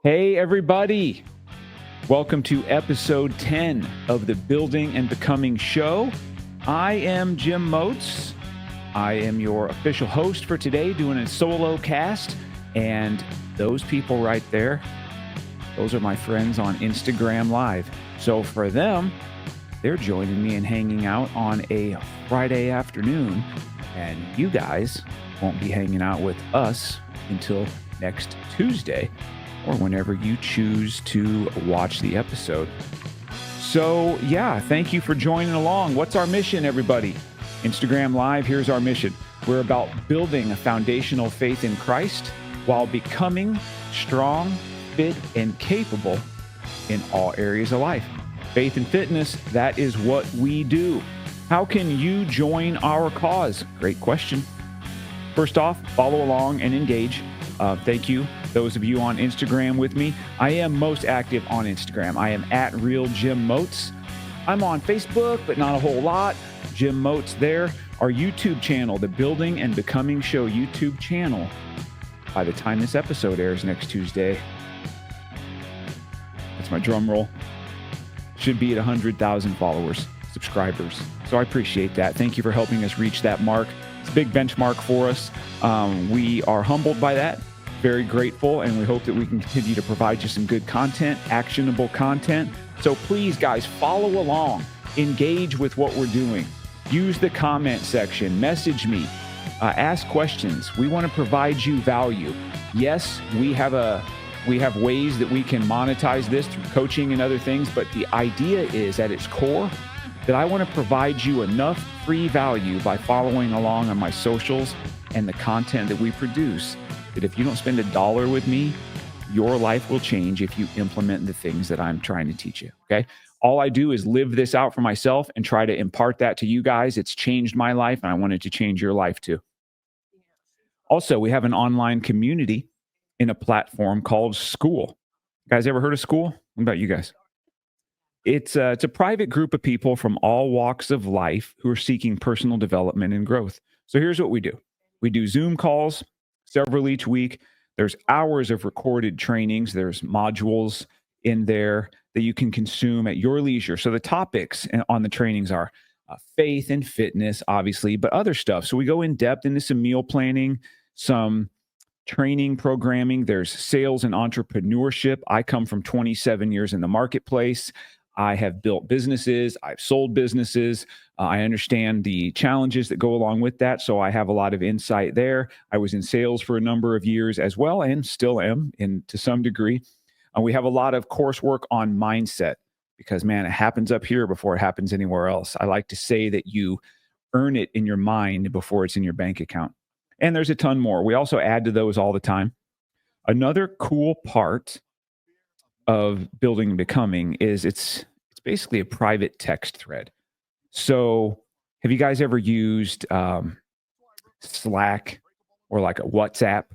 Hey, everybody. Welcome to episode 10 of the Building and Becoming Show. I am Jim Moats. I am your official host for today, doing a solo cast. And those people right there, those are my friends on Instagram Live. So for them, they're joining me and hanging out on a Friday afternoon. And you guys won't be hanging out with us until next Tuesday, or whenever you choose to watch the episode. So yeah, thank you for joining along. What's our mission, everybody? Instagram Live, here's our mission. We're about building a foundational faith in Christ while becoming strong, fit, and capable in all areas of life. Faith and fitness, that is what we do. How can you join our cause? Great question. First off, follow along and engage. Thank you, those of you on Instagram with me. I am most active on Instagram. I am at Real Jim Moats. I'm on Facebook, but not a whole lot. Jim Moats there. Our YouTube channel, the Building and Becoming Show YouTube channel. By the time this episode airs next Tuesday, that's my drum roll, should be at 100,000 followers, subscribers. So I appreciate that. Thank you for helping us reach that mark. It's a big benchmark for us. We are humbled by that. Very grateful, and we hope that we can continue to provide you some good content, actionable content. So please, guys, follow along, engage with what we're doing. Use the comment section, message me, ask questions. We want to provide you value. Yes, we have ways that we can monetize this through coaching and other things, but the idea is at its core that I want to provide you enough free value by following along on my socials and the content that we produce, that if you don't spend $1 with me, your life will change if you implement the things that I'm trying to teach you, okay? All I do is live this out for myself and try to impart that to you guys. It's changed my life, and I want it to change your life too. Also, we have an online community in a platform called School. You guys ever heard of School? What about you guys? It's a private group of people from all walks of life who are seeking personal development and growth. So here's what we do. We do Zoom calls, several each week. There's hours of recorded trainings. There's modules in there that you can consume at your leisure. So the topics on the trainings are faith and fitness, obviously, but other stuff. So we go in depth into some meal planning, some training programming. There's sales and entrepreneurship. I come from 27 years in the marketplace. I have built businesses. I've sold businesses. I understand the challenges that go along with that. So I have a lot of insight there. I was in sales for a number of years as well, and still am to some degree. We have a lot of coursework on mindset because, man, it happens up here before it happens anywhere else. I like to say that you earn it in your mind before it's in your bank account. And there's a ton more. We also add to those all the time. Another cool part of Building and Becoming is it's basically a private text thread. So have you guys ever used Slack or like a WhatsApp?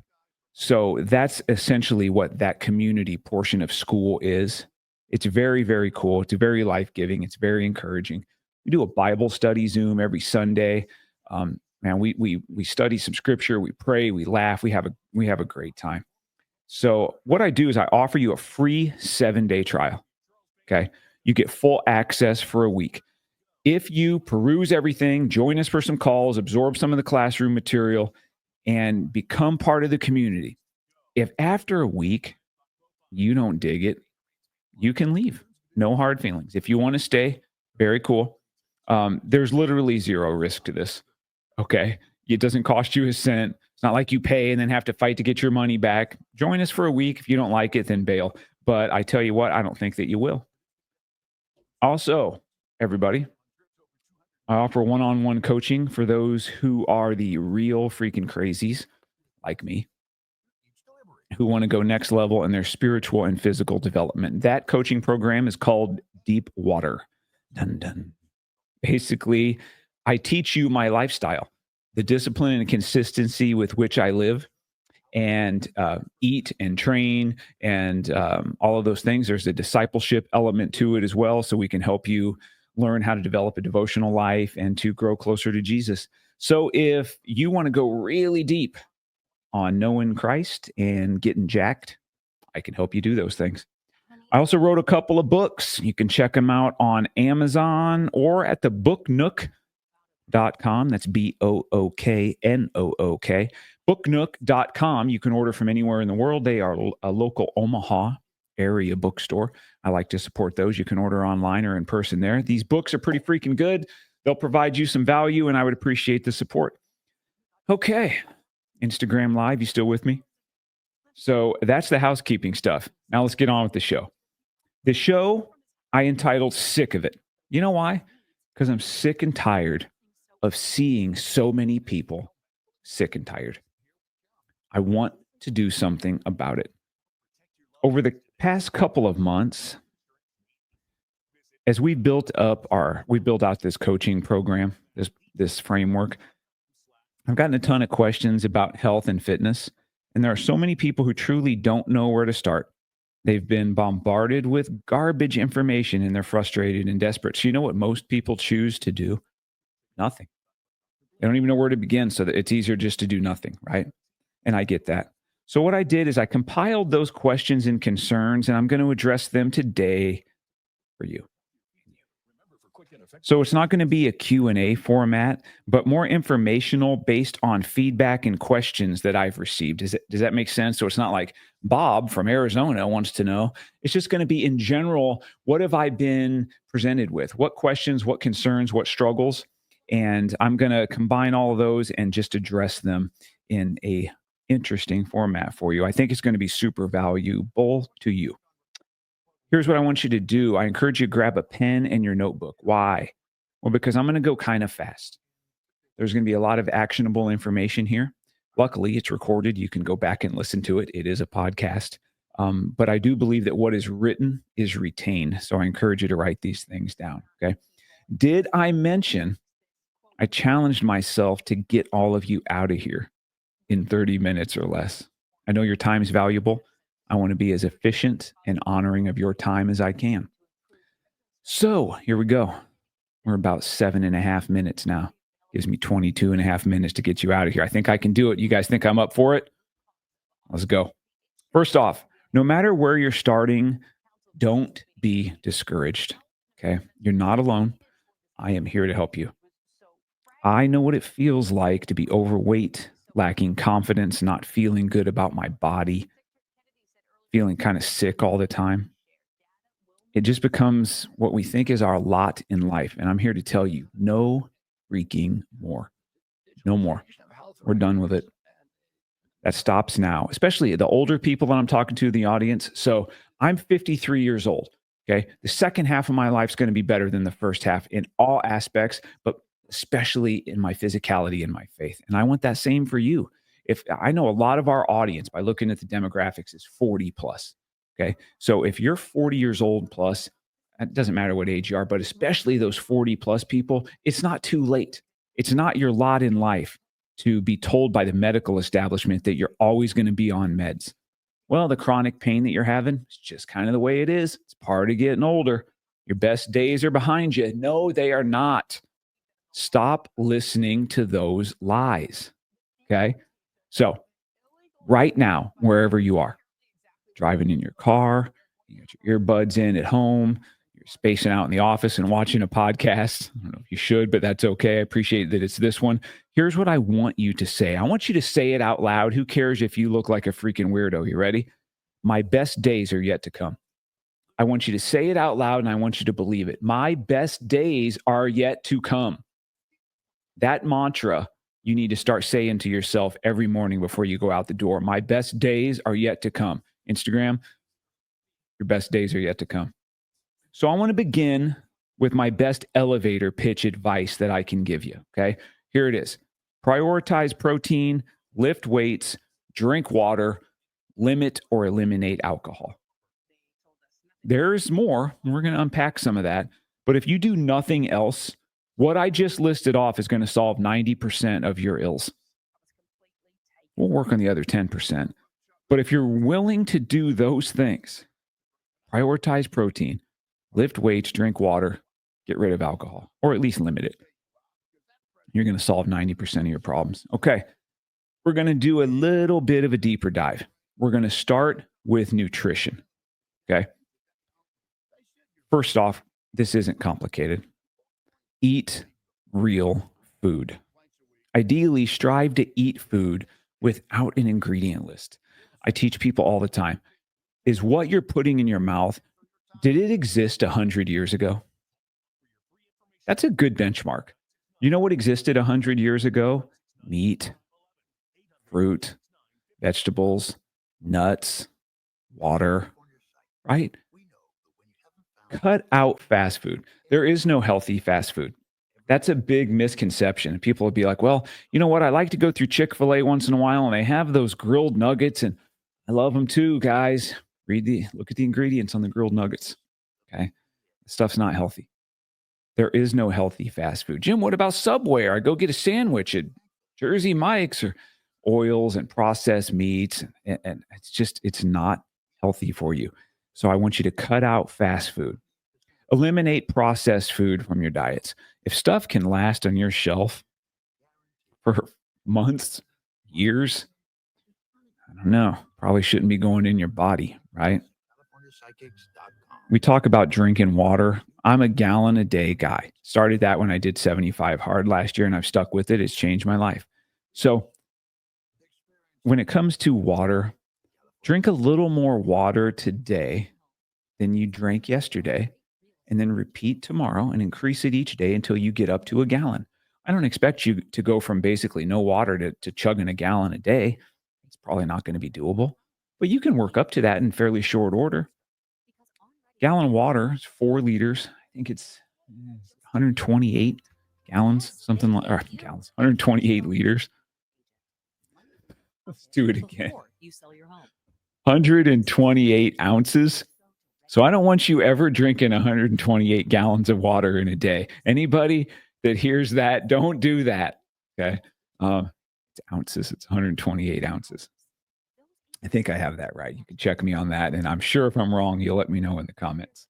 So that's essentially what that community portion of School is. It's very, very cool. It's very life-giving. It's very encouraging. We do a Bible study Zoom every Sunday. Man, we study some scripture, we pray, we laugh, we have a great time. So what I do is I offer you a free 7-day trial. Okay. You get full access for a week. If you peruse everything, join us for some calls, absorb some of the classroom material, and become part of the community. If after a week you don't dig it, you can leave. No hard feelings. If you want to stay, very cool. There's literally zero risk to this. Okay. It doesn't cost you a cent. It's not like you pay and then have to fight to get your money back. Join us for a week. If you don't like it, then bail. But I tell you what, I don't think that you will. Also, everybody, I offer one-on-one coaching for those who are the real freaking crazies like me, who want to go next level in their spiritual and physical development. That coaching program is called Deep Water. Dun, dun. Basically, I teach you my lifestyle, the discipline and consistency with which I live and eat and train and all of those things. There's a discipleship element to it as well, so we can help you learn how to develop a devotional life and to grow closer to Jesus. So if you want to go really deep on knowing Christ and getting jacked, I can help you do those things. I also wrote a couple of books. You can check them out on Amazon or at the booknook.com. That's Booknook. Booknook.com. You can order from anywhere in the world. They are a local Omaha area bookstore. I like to support those. You can order online or in person there. These books are pretty freaking good. They'll provide you some value, and I would appreciate the support. Okay. Instagram Live, you still with me? So that's the housekeeping stuff. Now let's get on with the show. The show I entitled Sick of It. You know why? Because I'm sick and tired of seeing so many people sick and tired. I want to do something about it. Over the past couple of months, as we built out this coaching program, this framework, I've gotten a ton of questions about health and fitness, and there are so many people who truly don't know where to start. They've been bombarded with garbage information and they're frustrated and desperate. So you know what most people choose to do? Nothing. They don't even know where to begin, so that it's easier just to do nothing, right? And I get that. So what I did is I compiled those questions and concerns, and I'm going to address them today for you. So it's not going to be a Q&A format, but more informational based on feedback and questions that I've received. Does that make sense? So it's not like Bob from Arizona wants to know. It's just going to be in general, what have I been presented with? What questions, what concerns, what struggles? And I'm going to combine all of those and just address them in a interesting format for you. I think it's going to be super valuable to you. Here's what I want you to do. I encourage you to grab a pen and your notebook. Why? Well, because I'm going to go kind of fast. There's going to be a lot of actionable information here. Luckily, it's recorded. You can go back and listen to it. It is a podcast. But I do believe that what is written is retained. So I encourage you to write these things down. Okay. Did I mention I challenged myself to get all of you out of here in 30 minutes or less? I know your time is valuable. I want to be as efficient and honoring of your time as I can. So here we go. We're about 7.5 minutes now. Gives me 22.5 minutes to get you out of here. I think I can do it. You guys think I'm up for it? Let's go. First off, no matter where you're starting, don't be discouraged. Okay. You're not alone. I am here to help you. I know what it feels like to be overweight, lacking confidence, not feeling good about my body, feeling kind of sick all the time. It just becomes what we think is our lot in life. And I'm here to tell you, no freaking more. No more. We're done with it. That stops now, especially the older people that I'm talking to in the audience. So I'm 53 years old. Okay. The second half of my life is going to be better than the first half in all aspects, but especially in my physicality and my faith. And I want that same for you. If I know a lot of our audience by looking at the demographics is 40 plus. Okay. So if you're 40 years old plus, it doesn't matter what age you are, but especially those 40 plus people, it's not too late. It's not your lot in life to be told by the medical establishment that you're always going to be on meds. Well, the chronic pain that you're having, it's just kind of the way it is. It's part of getting older. Your best days are behind you. No, they are not. Stop listening to those lies. Okay. So right now, wherever you are, driving in your car, you got your earbuds in at home, you're spacing out in the office and watching a podcast. I don't know if you should, but that's okay. I appreciate that it's this one. Here's what I want you to say. I want you to say it out loud. Who cares if you look like a freaking weirdo? You ready? My best days are yet to come. I want you to say it out loud and I want you to believe it. My best days are yet to come. That mantra you need to start saying to yourself every morning before you go out the door. My best days are yet to come. Instagram, your best days are yet to come. So I want to begin with my best elevator pitch advice that I can give you. Okay. Here it is. Prioritize protein, lift weights, drink water, limit or eliminate alcohol. There's more. We're going to unpack some of that. But if you do nothing else, what I just listed off is going to solve 90% of your ills. We'll work on the other 10%. But if you're willing to do those things, prioritize protein, lift weights, drink water, get rid of alcohol, or at least limit it, you're going to solve 90% of your problems. Okay. We're going to do a little bit of a deeper dive. We're going to start with nutrition. Okay. First off, this isn't complicated. Eat real food. Ideally, strive to eat food without an ingredient list. I teach people all the time, is what you're putting in your mouth, did it exist 100 years ago? That's a good benchmark. You know what existed 100 years ago? Meat, fruit, vegetables, nuts, water, right? Cut out fast food. There is no healthy fast food. That's a big misconception. People would be like, well, you know what? I like to go through Chick fil A once in a while and they have those grilled nuggets and I love them too, guys. Look at the ingredients on the grilled nuggets. Okay. Stuff's not healthy. There is no healthy fast food. Jim, what about Subway? Or I go get a sandwich at Jersey Mike's or oils and processed meats. And it's not healthy for you. So I want you to cut out fast food. Eliminate processed food from your diets. If stuff can last on your shelf for months, years, I don't know, probably shouldn't be going in your body, right? We talk about drinking water. I'm a gallon a day guy. Started that when I did 75 hard last year and I've stuck with it. It's changed my life. So when it comes to water, drink a little more water today than you drank yesterday, and then repeat tomorrow and increase it each day until you get up to a gallon. I don't expect you to go from basically no water to chugging a gallon a day. It's probably not going to be doable, but you can work up to that in fairly short order. Gallon of water is 4 liters. I think it's 128 gallons, something like, or gallons, 128 liters. Let's do it again. 128 ounces. So I don't want you ever drinking 128 gallons of water in a day. Anybody that hears that, don't do that. Okay. It's ounces. It's 128 ounces. I think I have that right. You can check me on that. And I'm sure if I'm wrong, you'll let me know in the comments.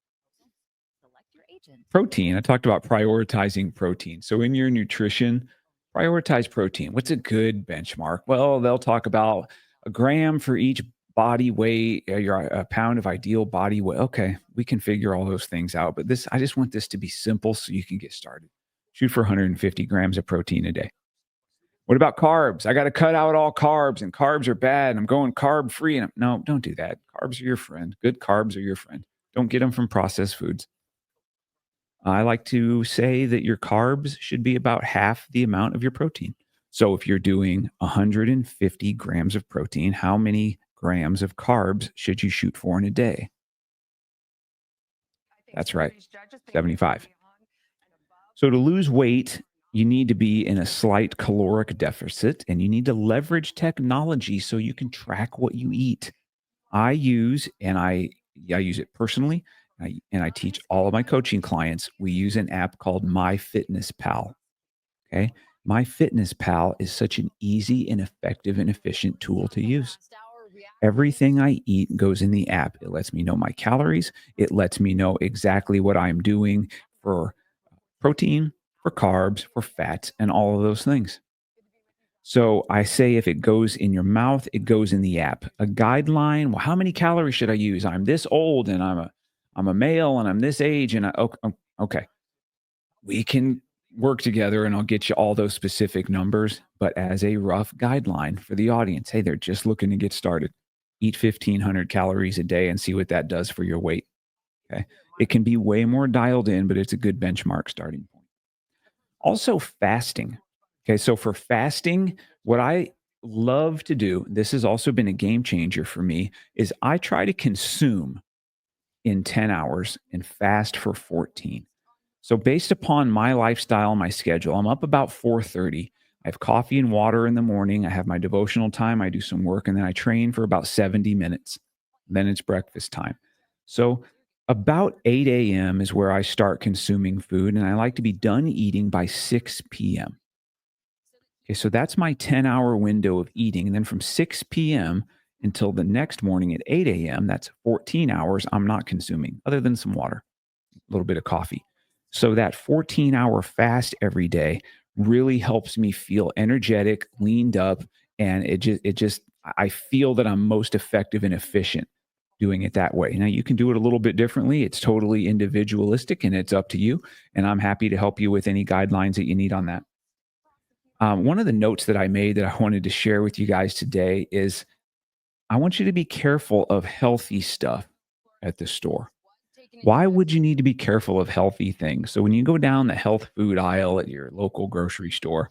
Protein. I talked about prioritizing protein. So in your nutrition, prioritize protein. What's a good benchmark? Well, they'll talk about a gram for each body weight, a pound of ideal body weight. Okay, we can figure all those things out. But I just want this to be simple so you can get started. Shoot for 150 grams of protein a day. What about carbs? I got to cut out all carbs and carbs are bad. And I'm going carb free. And no, don't do that. Carbs are your friend. Good carbs are your friend. Don't get them from processed foods. I like to say that your carbs should be about half the amount of your protein. So if you're doing 150 grams of protein, how many grams of carbs should you shoot for in a day? That's right, 75. So to lose weight, you need to be in a slight caloric deficit and you need to leverage technology so you can track what you eat. I use it personally. I teach all of my coaching clients. We use an app called MyFitnessPal. Okay. MyFitnessPal is such an easy and effective and efficient tool to use. Everything I eat goes in the app. It lets me know my calories. It lets me know exactly what I'm doing for protein, for carbs, for fats, and all of those things. So I say if it goes in your mouth, it goes in the app. A guideline, well, how many calories should I use? I'm this old and I'm a male and I'm this age and okay. We can work together and I'll get you all those specific numbers, but as a rough guideline for the audience, hey, they're just looking to get started. Eat 1,500 calories a day and see what that does for your weight. Okay. It can be way more dialed in, but it's a good benchmark starting point. Also, fasting. Okay. So for fasting, what I love to do, this has also been a game changer for me, is I try to consume in 10 hours and fast for 14. So based upon my lifestyle, my schedule, I'm up about 4:30. I have coffee and water in the morning. I have my devotional time. I do some work and then I train for about 70 minutes. Then it's breakfast time. So about 8 a.m. is where I start consuming food and I like to be done eating by 6 p.m. Okay, so that's my 10-hour window of eating. And then from 6 p.m. until the next morning at 8 a.m., that's 14 hours I'm not consuming other than some water, a little bit of coffee. So that 14-hour fast every day really helps me feel energetic, leaned up, and I feel that I'm most effective and efficient doing it that way. Now, you can do it a little bit differently. It's totally individualistic and it's up to you. And I'm happy to help you with any guidelines that you need on that. One of the notes that I made that I wanted to share with you guys today is I want you to be careful of healthy stuff at the store. Why would you need to be careful of healthy things? So when you go down the health food aisle at your local grocery store,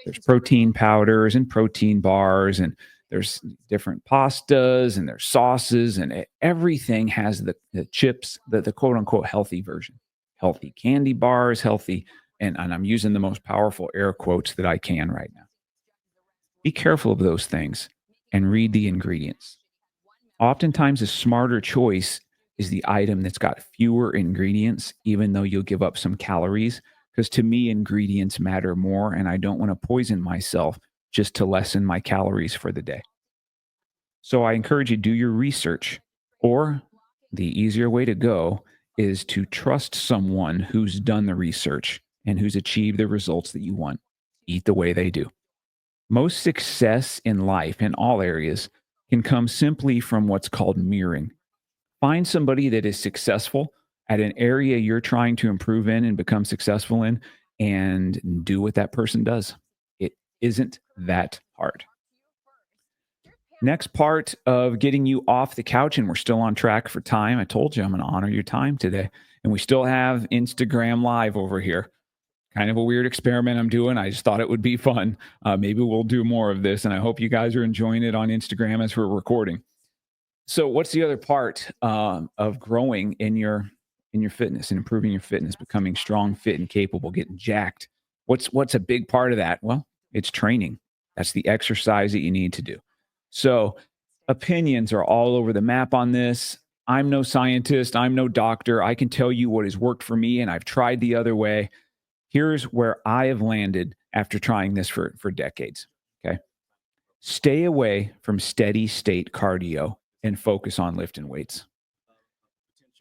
there's protein powders and protein bars, and there's different pastas and there's sauces, and everything has the chips, the quote unquote healthy version, healthy candy bars, healthy, and I'm using the most powerful air quotes that I can right now. Be careful of those things and read the ingredients. Oftentimes, a smarter choice is the item that's got fewer ingredients, even though you'll give up some calories. Because to me, ingredients matter more, and I don't want to poison myself just to lessen my calories for the day. So I encourage you to do your research, or the easier way to go is to trust someone who's done the research and who's achieved the results that you want. Eat the way they do. Most success in life in all areas can come simply from what's called mirroring. Find somebody that is successful at an area you're trying to improve in and become successful in, and do what that person does. It isn't that hard. Next part of getting you off the couch, and we're still on track for time. I told you I'm going to honor your time today. And we still have Instagram Live over here. Kind of a weird experiment I'm doing. I just thought it would be fun. Maybe we'll do more of this, and I hope you guys are enjoying it on Instagram as we're recording. So, what's the other part of growing in your fitness and improving your fitness, becoming strong, fit, and capable, getting jacked? What's a big part of that? Well, it's training. That's the exercise that you need to do. So, opinions are all over the map on this. I'm no scientist. I'm no doctor. I can tell you what has worked for me, and I've tried the other way. Here's where I have landed after trying this for decades. Okay. Stay away from steady state cardio and focus on lifting weights.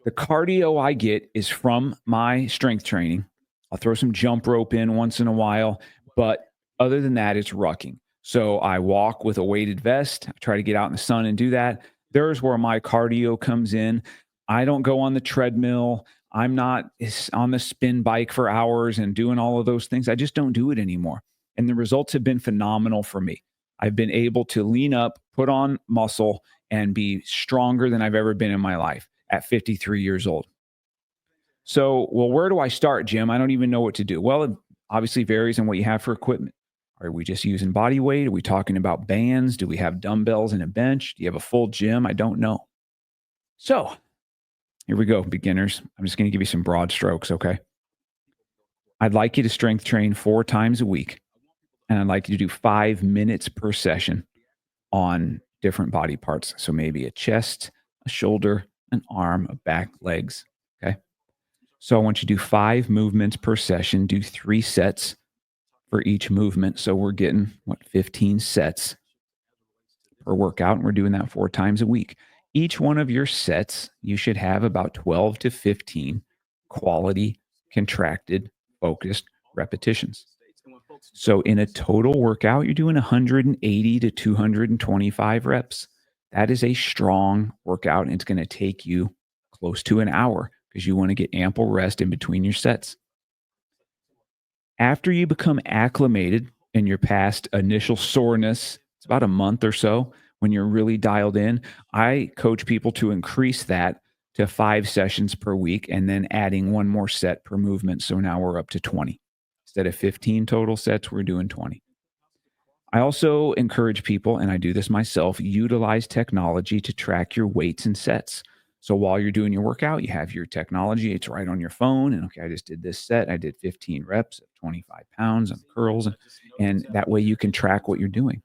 The cardio I get is from my strength training. I'll throw some jump rope in once in a while, but other than that, it's rucking. So I walk with a weighted vest. I try to get out in the sun and do that. There's where my cardio comes in. I don't go on the treadmill. I'm not on the spin bike for hours and doing all of those things. I just don't do it anymore. And the results have been phenomenal for me. I've been able to lean up, put on muscle, and be stronger than I've ever been in my life at 53 years old. So, well, where do I start, Jim? I don't even know what to do. Well, it obviously varies on what you have for equipment. Are we just using body weight? Are we talking about bands? Do we have dumbbells and a bench? Do you have a full gym? I don't know. So, here we go, beginners. I'm just going to give you some broad strokes, okay? I'd like you to strength train 4 times a week, and I'd like you to do 5 minutes per session on different body parts. So maybe a chest, a shoulder, an arm, a back, legs. Okay. So I want you to do 5 movements per session, do 3 sets for each movement. So we're getting 15 sets per workout. And we're doing that 4 times a week. Each one of your sets, you should have about 12 to 15 quality, contracted, focused repetitions. So in a total workout, you're doing 180 to 225 reps. That is a strong workout, and it's going to take you close to an hour because you want to get ample rest in between your sets. After you become acclimated and you're past initial soreness, it's about a month or so when you're really dialed in, I coach people to increase that to 5 sessions per week and then adding 1 more set per movement. So now we're up to 20. Instead of 15 total sets, we're doing 20. I also encourage people, and I do this myself, utilize technology to track your weights and sets. So while you're doing your workout, you have your technology, it's right on your phone. And okay, I just did this set. I did 15 reps at 25 pounds on curls. And that way you can track what you're doing.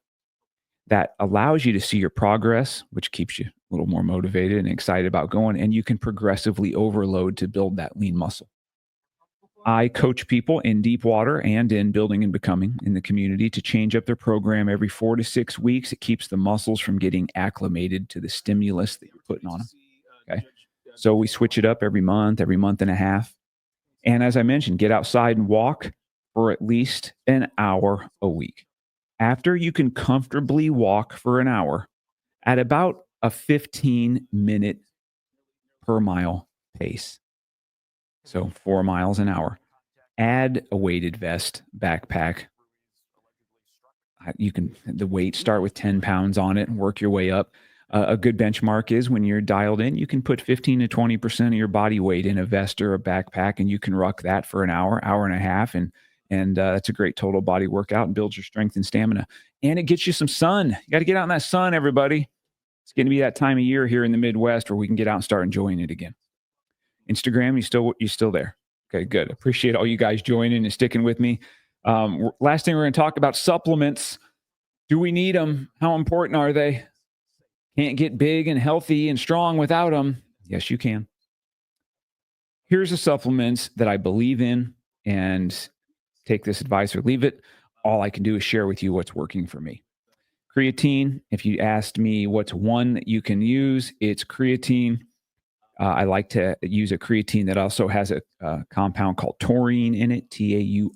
That allows you to see your progress, which keeps you a little more motivated and excited about going. And you can progressively overload to build that lean muscle. I coach people in deep water and in building and becoming in the community to change up their program every 4 to 6 weeks. It keeps the muscles from getting acclimated to the stimulus that you're putting on them. Okay. So we switch it up every month and a half. And as I mentioned, get outside and walk for at least an hour a week. After you can comfortably walk for an hour, at about a 15-minute per mile pace. So 4 miles an hour. Add a weighted vest, backpack. You can the weight start with 10 pounds on it and work your way up. A good benchmark is when you're dialed in, you can put 15 to 20% of your body weight in a vest or a backpack, and you can ruck that for an hour, hour and a half, and that's a great total body workout and builds your strength and stamina. And it gets you some sun. You got to get out in that sun, everybody. It's going to be that time of year here in the Midwest where we can get out and start enjoying it again. Instagram, you still there? Okay, good. Appreciate all you guys joining and sticking with me. Last thing we're going to talk about supplements. Do we need them? How important are they? Can't get big and healthy and strong without them. Yes, you can. Here's the supplements that I believe in, and take this advice or leave it. All I can do is share with you what's working for me. Creatine, if you asked me what's one that you can use, it's creatine. I like to use a creatine that also has a compound called taurine in it, Taurine.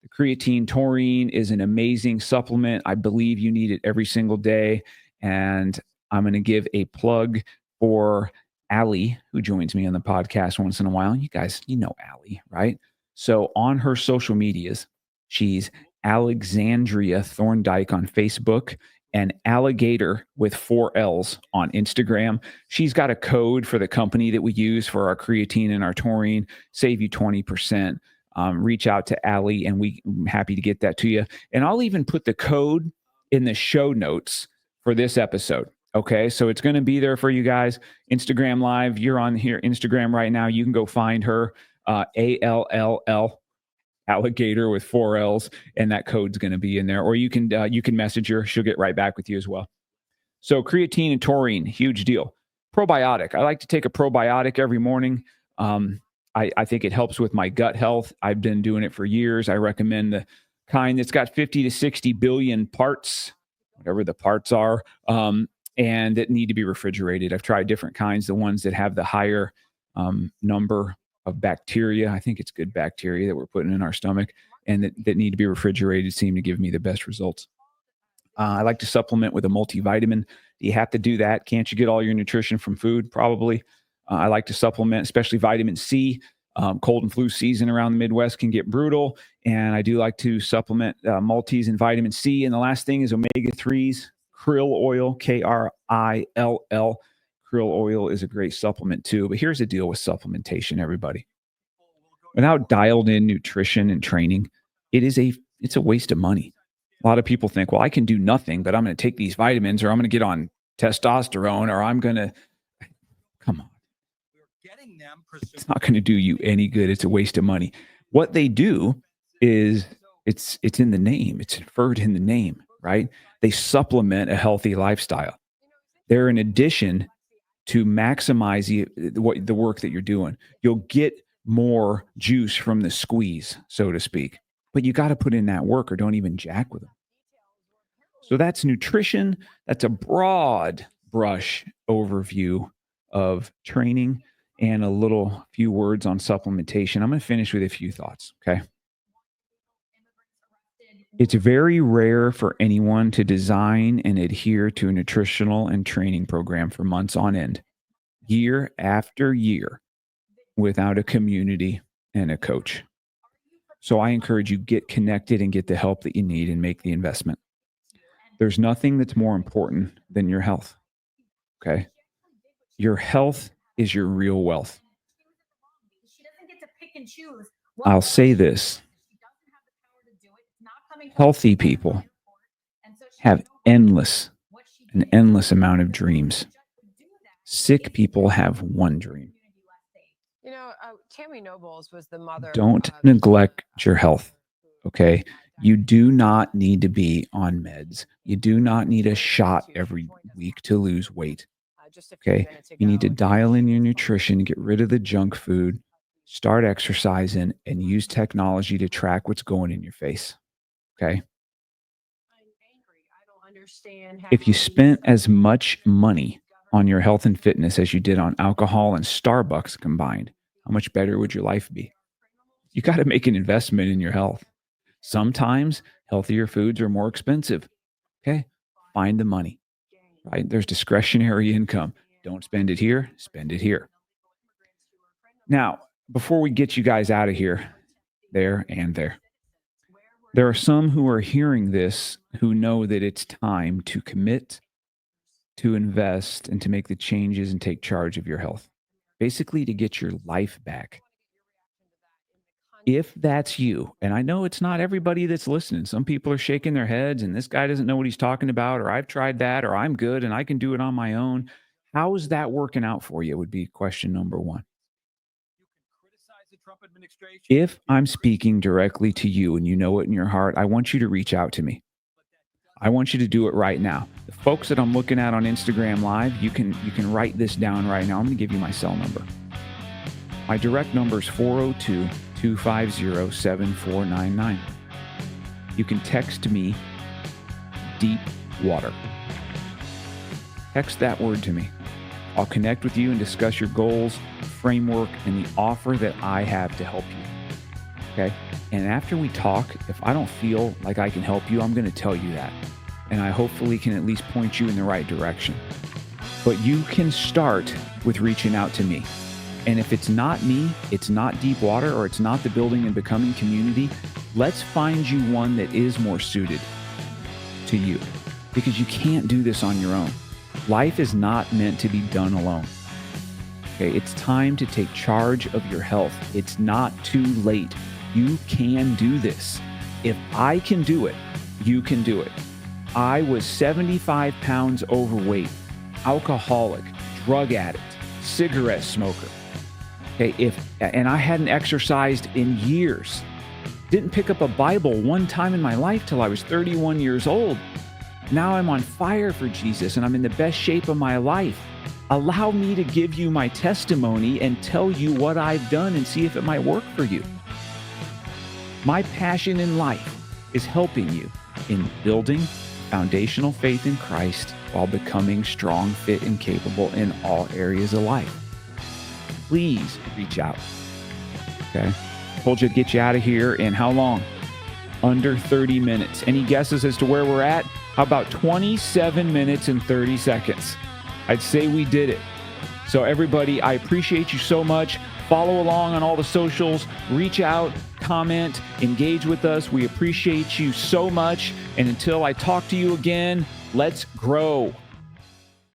The creatine taurine is an amazing supplement. I believe you need it every single day. And I'm going to give a plug for Allie, who joins me on the podcast once in a while. You guys, you know Allie, right? So on her social medias, she's Alexandria Thorndike on Facebook and Alligator with 4 L's on Instagram. She's got a code for the company that we use for our creatine and our taurine, save you 20%. Reach out to Allie, and I'm happy to get that to you. And I'll even put the code in the show notes for this episode. Okay, so it's going to be there for you guys. Instagram Live, you're on here, Instagram right now. You can go find her, ALLL, Alligator with 4 L's, and that code's going to be in there. Or you can message her; she'll get right back with you as well. So creatine and taurine, huge deal. Probiotic. I like to take a probiotic every morning. I think it helps with my gut health. I've been doing it for years. I recommend the kind that's got 50 to 60 billion parts, whatever the parts are, and that need to be refrigerated. I've tried different kinds, the ones that have the higher number of bacteria. I think it's good bacteria that we're putting in our stomach and that need to be refrigerated seem to give me the best results. I like to supplement with a multivitamin. Do you have to do that? Can't you get all your nutrition from food? Probably. I like to supplement, especially vitamin C. Cold and flu season around the Midwest can get brutal. And I do like to supplement multis and vitamin C. And the last thing is omega-3s, krill oil, Krill. Krill oil is a great supplement too. But here's the deal with supplementation, everybody. Without dialed in nutrition and training, it's a waste of money. A lot of people think, well, I can do nothing, but I'm going to take these vitamins, or I'm going to get on testosterone, or I'm going to, come on. It's not going to do you any good. It's a waste of money. What they do is it's in the name. It's inferred in the name, right? They supplement a healthy lifestyle. They're an addition to maximize the work that you're doing. You'll get more juice from the squeeze, so to speak. But you got to put in that work or don't even jack with them. So that's nutrition. That's a broad brush overview of training and a few words on supplementation. I'm going to finish with a few thoughts, okay? It's very rare for anyone to design and adhere to a nutritional and training program for months on end, year after year, without a community and a coach. So I encourage you, get connected and get the help that you need and make the investment. There's nothing that's more important than your health, okay? Your health is your real wealth. I'll say this. Healthy people have an endless amount of dreams. Sick people have one dream. Tammy Nobles was the mother. Don't neglect your health, okay? You do not need to be on meds. You do not need a shot every week to lose weight, okay? You need to dial in your nutrition, get rid of the junk food, start exercising, and use technology to track what's going in your face, okay? If you spent as much money on your health and fitness as you did on alcohol and Starbucks combined, how much better would your life be? You got to make an investment in your health. Sometimes healthier foods are more expensive. Okay, find the money. right? There's discretionary income. Don't spend it here, spend it here. Now, before we get you guys out of here, there are some who are hearing this who know that it's time to commit, to invest, and to make the changes and take charge of your health. Basically, to get your life back. If that's you, and I know it's not everybody that's listening. Some people are shaking their heads and this guy doesn't know what he's talking about, or I've tried that, or I'm good and I can do it on my own. How is that working out for you? Would be question number one. If I'm speaking directly to you and you know it in your heart, I want you to reach out to me. I want you to do it right now. The folks that I'm looking at on Instagram Live, you can write this down right now. I'm going to give you my cell number. My direct number is 402-250-7499. You can text me deep water. Text that word to me. I'll connect with you and discuss your goals, framework, and the offer that I have to help you. Okay? And after we talk, if I don't feel like I can help you, I'm going to tell you that. And I hopefully can at least point you in the right direction. But you can start with reaching out to me. And if it's not me, it's not Deep Water, or it's not the Building and Becoming community, let's find you one that is more suited to you. Because you can't do this on your own. Life is not meant to be done alone. Okay, it's time to take charge of your health. It's not too late. You can do this. If I can do it, you can do it. I was 75 pounds overweight, alcoholic, drug addict, cigarette smoker. Okay, and I hadn't exercised in years. Didn't pick up a Bible one time in my life till I was 31 years old. Now I'm on fire for Jesus and I'm in the best shape of my life. Allow me to give you my testimony and tell you what I've done and see if it might work for you. My passion in life is helping you in building foundational faith in Christ while becoming strong, fit, and capable in all areas of life. Please reach out. Okay? Told you to get you out of here in how long? Under 30 minutes. Any guesses as to where we're at? How about 27 minutes and 30 seconds? I'd say we did it. So everybody, I appreciate you so much. Follow along on all the socials, reach out, comment, engage with us. We appreciate you so much. And until I talk to you again, let's grow.